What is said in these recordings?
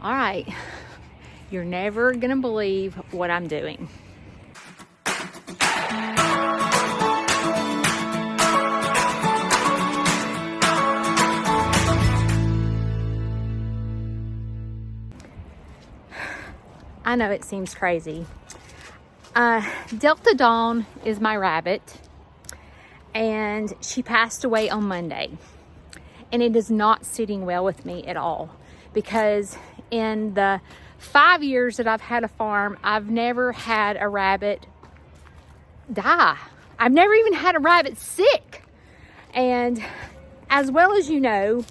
All right, you're never gonna believe what I'm doing. I know it seems crazy. Delta Dawn is my rabbit, and she passed away on Monday. And it is not sitting well with me at all, because in the 5 years that I've had a farm, I've never had a rabbit die. I've never even had a rabbit sick. And as well as you know,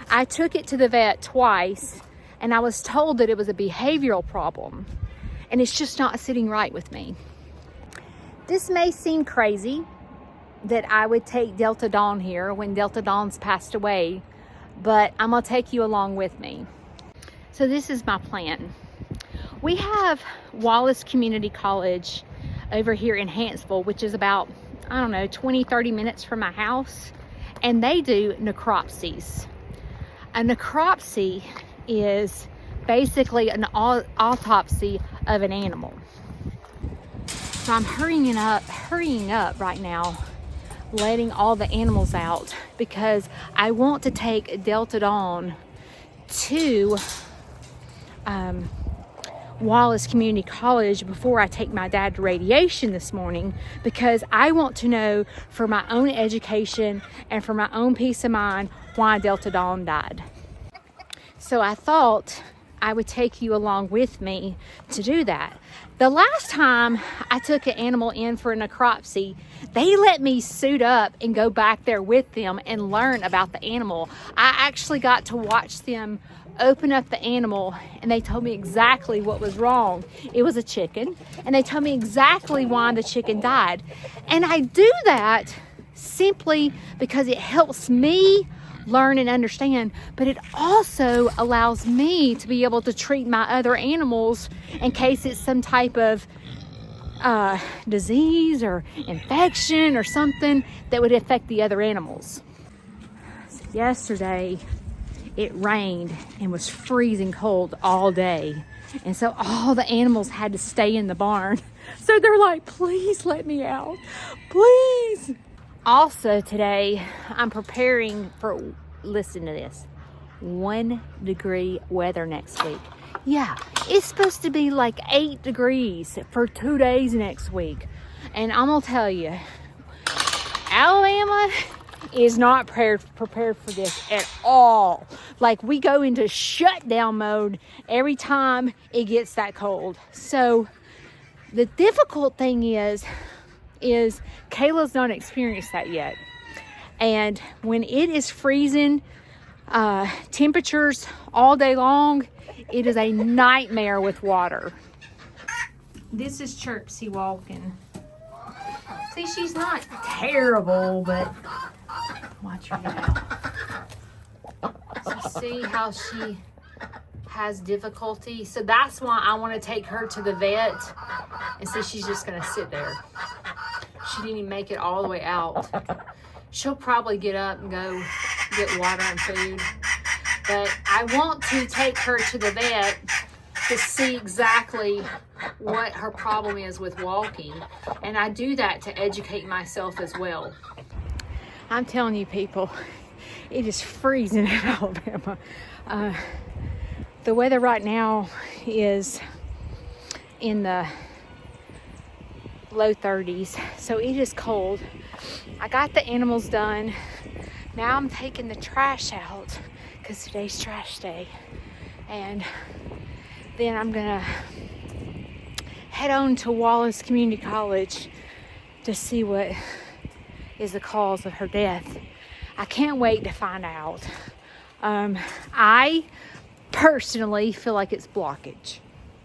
I took it to the vet twice, and I was told that it was a behavioral problem, and it's just not sitting right with me. This may seem crazy that I would take Delta Dawn here when Delta Dawn's passed away, but I'm gonna take you along with me. So this is my plan. We have Wallace Community College over here in Hanceville, which is about, 20-30 minutes from my house, and they do necropsies. A necropsy is basically an autopsy of an animal. So I'm hurrying up right now, letting all the animals out, because I want to take Delta Dawn to Wallace Community College before I take my dad to radiation this morning, because I want to know for my own education and for my own peace of mind why Delta Dawn died. So I thought I would take you along with me to do that. The last time I took an animal in for a necropsy, they let me suit up and go back there with them and learn about the animal. I actually got to watch them open up the animal, and they told me exactly what was wrong. It was a chicken, and they told me exactly why the chicken died. And I do that simply because it helps me learn and understand, but it also allows me to be able to treat my other animals in case it's some type of disease or infection or something that would affect the other animals. So yesterday it rained and was freezing cold all day, and so all the animals had to stay in the barn. So they're like, please let me out, please. Also today, I'm preparing for, listen to this, 1 degree weather next week. Yeah, it's supposed to be like 8 degrees for 2 days next week. And I'm gonna tell you, Alabama is not prepared for this at all. Like, we go into shutdown mode every time it gets that cold. So the difficult thing is Kayla's not experienced that yet. And when it is freezing temperatures all day long, it is a nightmare with water. This is Chirpsy walking. See, she's not terrible, but watch her now. So see how she has difficulty? So that's why I want to take her to the vet. And see, she's just going to sit there. She didn't even make it all the way out. She'll probably get up and go get water and food. But I want to take her to the vet to see exactly what her problem is with walking. And I do that to educate myself as well. I'm telling you, people, it is freezing in Alabama. The weather right now is in the low 30s, so it is cold. I got the animals done. Now I'm taking the trash out because today's trash day, and then I'm gonna head on to Wallace Community College to see what is the cause of her death. I can't wait to find out. I personally feel like it's blockage.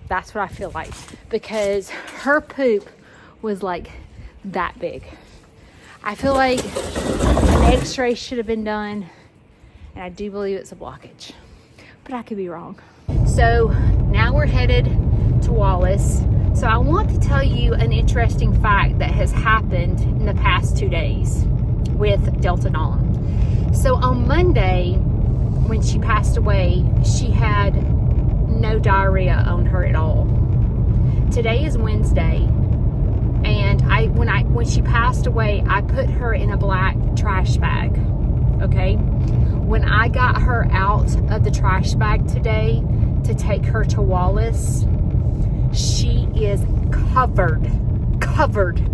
That's what I feel like, because her poop was like that big. I feel like an x-ray should have been done, and I do believe it's a blockage, but I could be wrong. So now we're headed to Wallace. So I want to tell you an interesting fact that has happened in the past 2 days with Delta Dawn. So on Monday, when she passed away, she had diarrhea on her at all. Today is Wednesday, and when she passed away, I put her in a black trash bag. Okay, when I got her out of the trash bag today to take her to Wallace, she is covered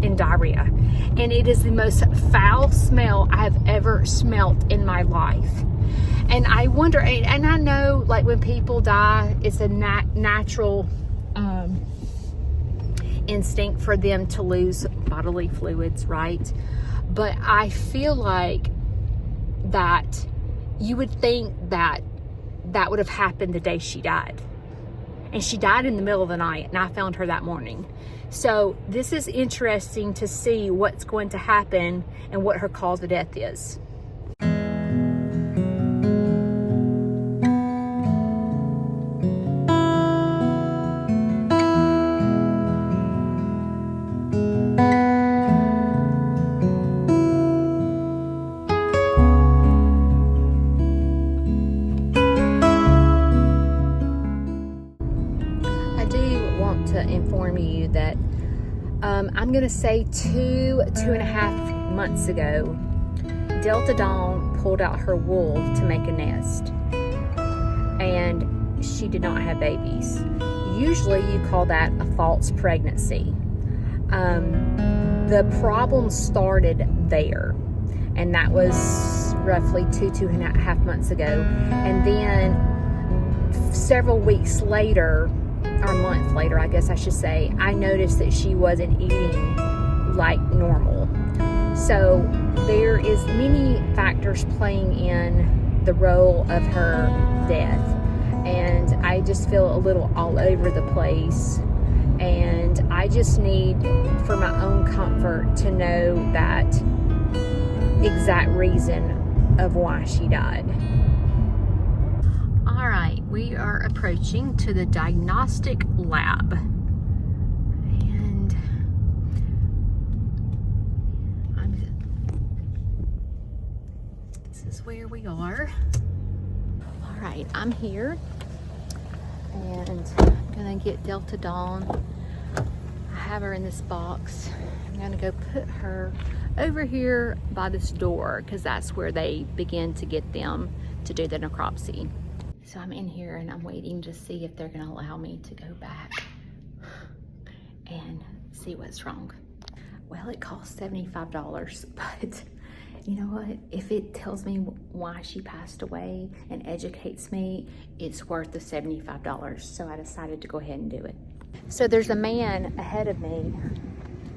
in diarrhea, and it is the most foul smell I have ever smelt in my life. And I wonder, and I know, like, when people die, it's a natural instinct for them to lose bodily fluids, right? But I feel like that you would think that would have happened the day she died. And she died in the middle of the night, and I found her that morning. So this is interesting to see what's going to happen and what her cause of death is. Inform you that I'm going to say 2.5 months ago, Delta Dawn pulled out her wool to make a nest, and she did not have babies. Usually you call that a false pregnancy. The problem started there, and that was roughly 2.5 months ago. And then several weeks later, or a month later, I guess I should say, I noticed that she wasn't eating like normal. So there is many factors playing in the role of her death, and I just feel a little all over the place, and I just need, for my own comfort, to know that exact reason of why she died. All right, we are approaching to the diagnostic lab, and this is where we are. All right, I'm here, and I'm gonna get Delta Dawn. I have her in this box. I'm gonna go put her over here by this door, because that's where they begin to get them to do the necropsy. So I'm in here and I'm waiting to see if they're gonna allow me to go back and see what's wrong. Well, it costs $75, but you know what? If it tells me why she passed away and educates me, it's worth the $75. So I decided to go ahead and do it. So there's a man ahead of me,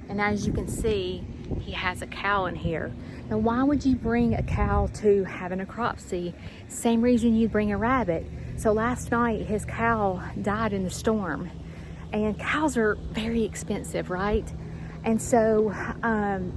and as you can see, he has a cow in here. Now, why would you bring a cow to have a necropsy? Same reason you'd bring a rabbit. So last night, his cow died in the storm, and cows are very expensive, right? And so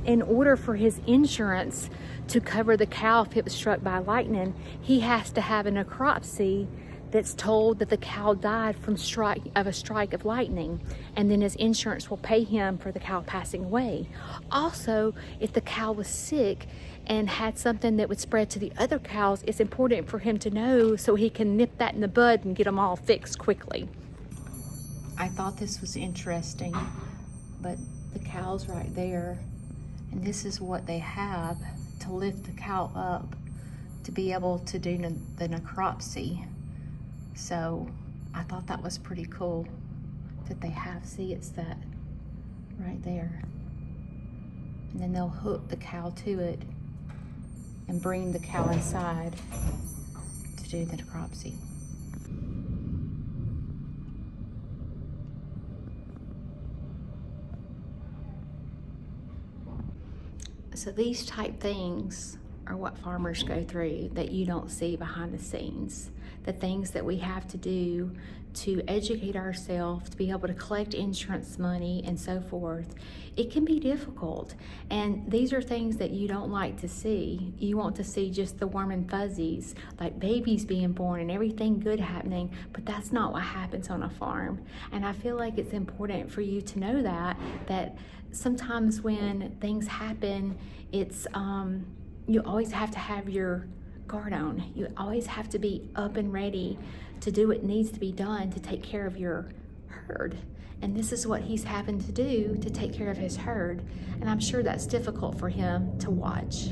in order for his insurance to cover the cow if it was struck by lightning, he has to have a necropsy that's told that the cow died from a strike of lightning, and then his insurance will pay him for the cow passing away. Also, if the cow was sick and had something that would spread to the other cows, it's important for him to know so he can nip that in the bud and get them all fixed quickly. I thought this was interesting, but the cow's right there, and this is what they have to lift the cow up to be able to do the necropsy. So I thought that was pretty cool that they have. See, it's that right there. And then they'll hook the cow to it and bring the cow inside to do the necropsy. So these type things are what farmers go through that you don't see behind the scenes. The things that we have to do to educate ourselves, to be able to collect insurance money and so forth. It can be difficult, and these are things that you don't like to see. You want to see just the warm and fuzzies, like babies being born and everything good happening, but that's not what happens on a farm. And I feel like it's important for you to know that sometimes when things happen, it's you always have to have your guard on. You always have to be up and ready to do what needs to be done to take care of your herd. And this is what he's having to do to take care of his herd. And I'm sure that's difficult for him to watch.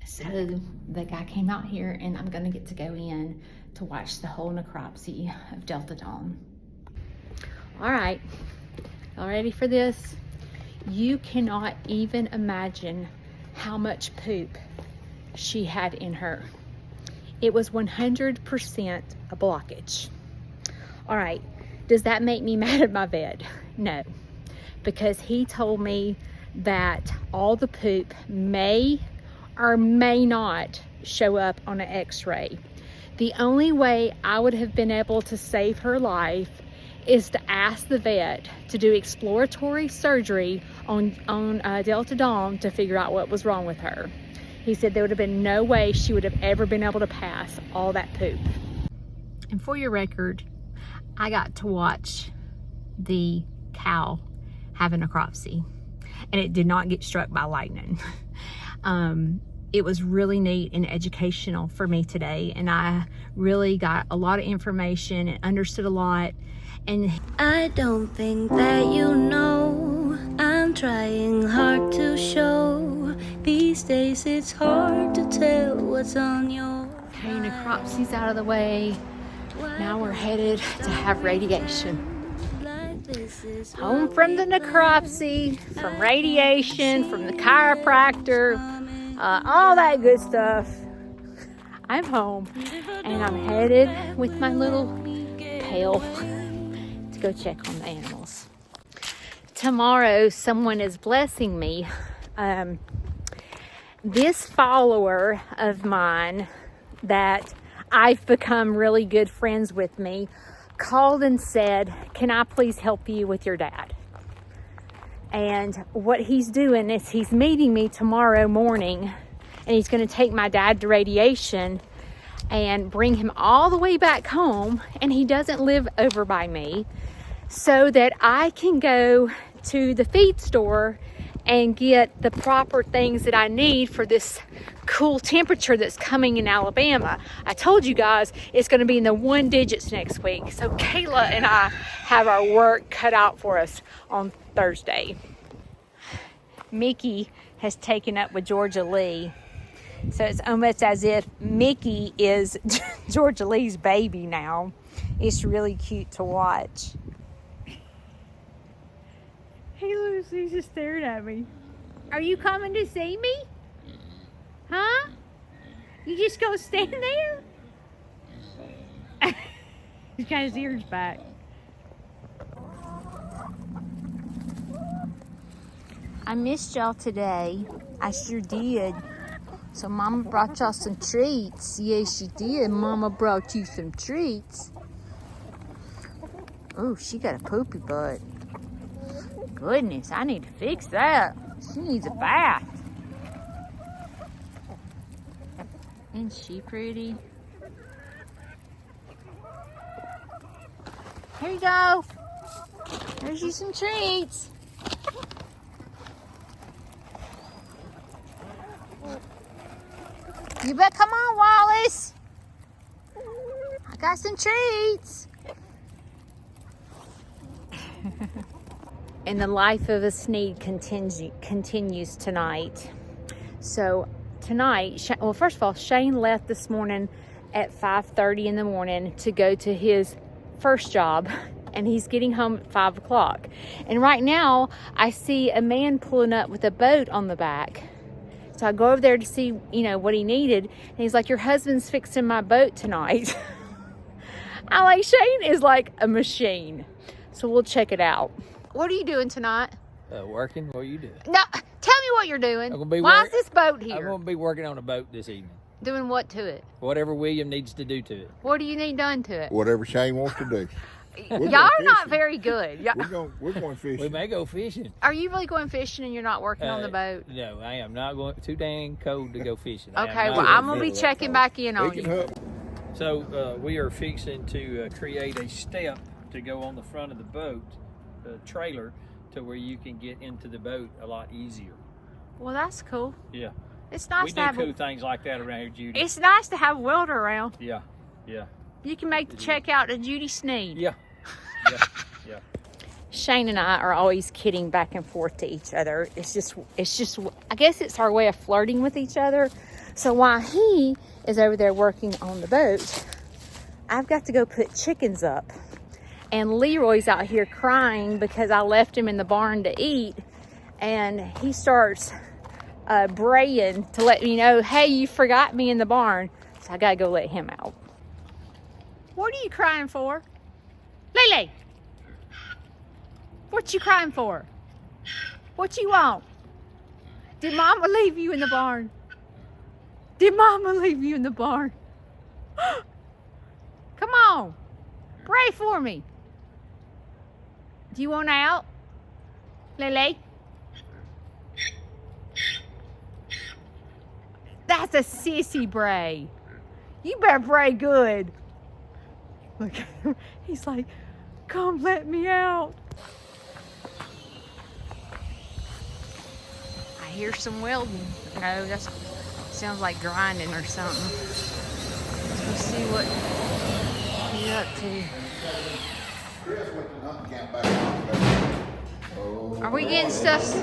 So the guy came out here, and I'm gonna get to go in to watch the whole necropsy of Delta Dawn. All right, y'all ready for this? You cannot even imagine how much poop she had in her. It was 100% a blockage. All right, does that make me mad at my vet? No, because he told me that all the poop may or may not show up on an x-ray. The only way I would have been able to save her life is to ask the vet to do exploratory surgery on Delta Dawn to figure out what was wrong with her. He said there would have been no way she would have ever been able to pass all that poop. And for your record, I got to watch the cow have a necropsy, and it did not get struck by lightning. It was really neat and educational for me today, and I really got a lot of information and understood a lot. And I don't think that you know, I'm trying hard to show. These days it's hard to tell what's on your okay, necropsy's out of the way. Now we're headed to have radiation. Home from the necropsy, from radiation, from the chiropractor, all that good stuff. I'm home, and I'm headed with my little pail to go check on the animals. Tomorrow, someone is blessing me. This follower of mine that I've become really good friends with me called and said, can I please help you with your dad? And what he's doing is he's meeting me tomorrow morning, and he's going to take my dad to radiation and bring him all the way back home, and he doesn't live over by me, so that I can go to the feed store and get the proper things that I need for this cool temperature that's coming in Alabama. I told you guys it's going to be in the 1 digits next week. So Kayla and I have our work cut out for us on Thursday. Mickey has taken up with Georgia Lee. So it's almost as if Mickey is Georgia Lee's baby now. It's really cute to watch. Hey, Lucy's just staring at me. Are you coming to see me? Huh? You just gonna stand there? He's got his ears back. I missed y'all today. I sure did. So Mama brought y'all some treats. Yes, she did. Mama brought you some treats. Oh, she got a poopy butt. Goodness, I need to fix that. She needs a bath. Isn't she pretty? Here you go. There's you some treats. You bet, come on, Wallace. I got some treats. And the life of a Snead continues tonight. So tonight, well, first of all, Shane left this morning at 5:30 in the morning to go to his first job, and he's getting home at 5 o'clock. And right now, I see a man pulling up with a boat on the back. So I go over there to see, what he needed. And he's like, your husband's fixing my boat tonight. I'm like, Shane is like a machine. So we'll check it out. What are you doing tonight? Working. What are you doing? No, tell me what you're doing. Why is this boat here? I'm going to be working on a boat this evening. Doing what to it? Whatever William needs to do to it. What do you need done to it? Whatever Shane wants to do. Y'all are not very good. We're going fishing. We may go fishing. Are you really going fishing and you're not working on the boat? No, I am not going. Too dang cold to go fishing. Okay, well, I'm going to be checking back in on you. So we are fixing to create a step to go on the front of the boat, trailer, to where you can get into the boat a lot easier. Well, that's cool. Yeah. It's nice to have cool things like that around here, Judy. It's nice to have a welder around. Yeah, yeah. You can make the check out to Judy Snead. Yeah. Yeah. Shane and I are always kidding back and forth to each other. It's just, I guess it's our way of flirting with each other. So while he is over there working on the boat, I've got to go put chickens up. And Leroy's out here crying because I left him in the barn to eat. And he starts braying to let me know, hey, you forgot me in the barn. So I gotta go let him out. What are you crying for? Lele! What you crying for? What you want? Did Mama leave you in the barn? Did Mama leave you in the barn? Come on. Pray for me. Do you want out? Lele? That's a sissy bray. You better bray good. Look, he's like, come let me out. I hear some welding. No, that sounds like grinding or something. Let's see what he's up to. Are we getting stuff?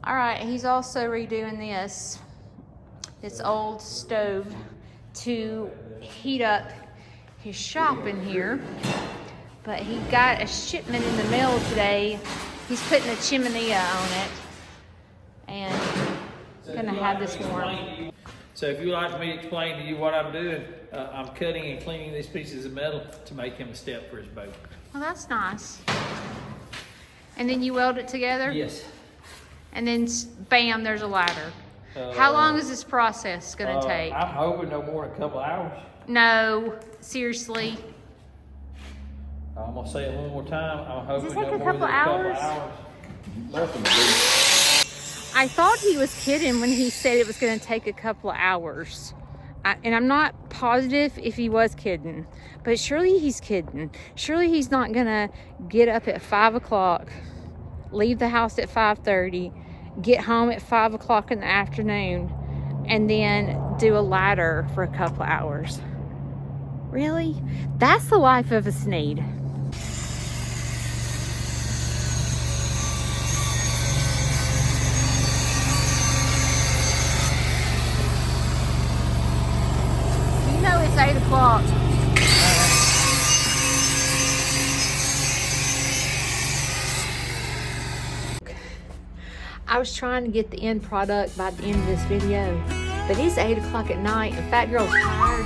All right, he's also redoing this old stove to heat up his shop in here. But he got a shipment in the mail today. He's putting a chimenea on it and gonna have this warm. So if you'd like me to explain to you what I'm doing, I'm cutting and cleaning these pieces of metal to make him a step for his boat. Well, that's nice. And then you weld it together? Yes. And then bam, there's a ladder. How long is this process gonna take? I'm hoping no more than a couple of hours. No, seriously. I'm gonna say it one more time. I'm hoping take no a more than a couple couple hours? of hours. Nothing to do. I thought he was kidding when he said it was gonna take a couple of hours. And I'm not positive if he was kidding, but surely he's kidding. Surely he's not gonna get up at 5 o'clock, leave the house at 5:30, get home at 5 o'clock in the afternoon, and then do a ladder for a couple of hours. Really? That's the life of a Snead. You know it's 8 o'clock. I was trying to get the end product by the end of this video, but it's 8 o'clock at night and Fat Girl's tired.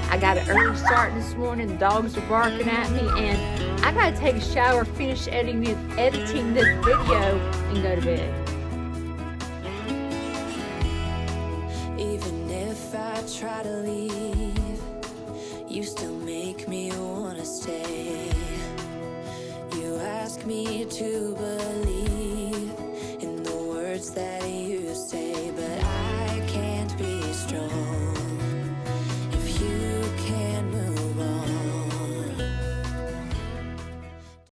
I got an early start this morning, the dogs are barking at me, and I gotta take a shower, finish editing this video, and go to bed. Even if I try to leave, you still make me wanna stay. You ask me to believe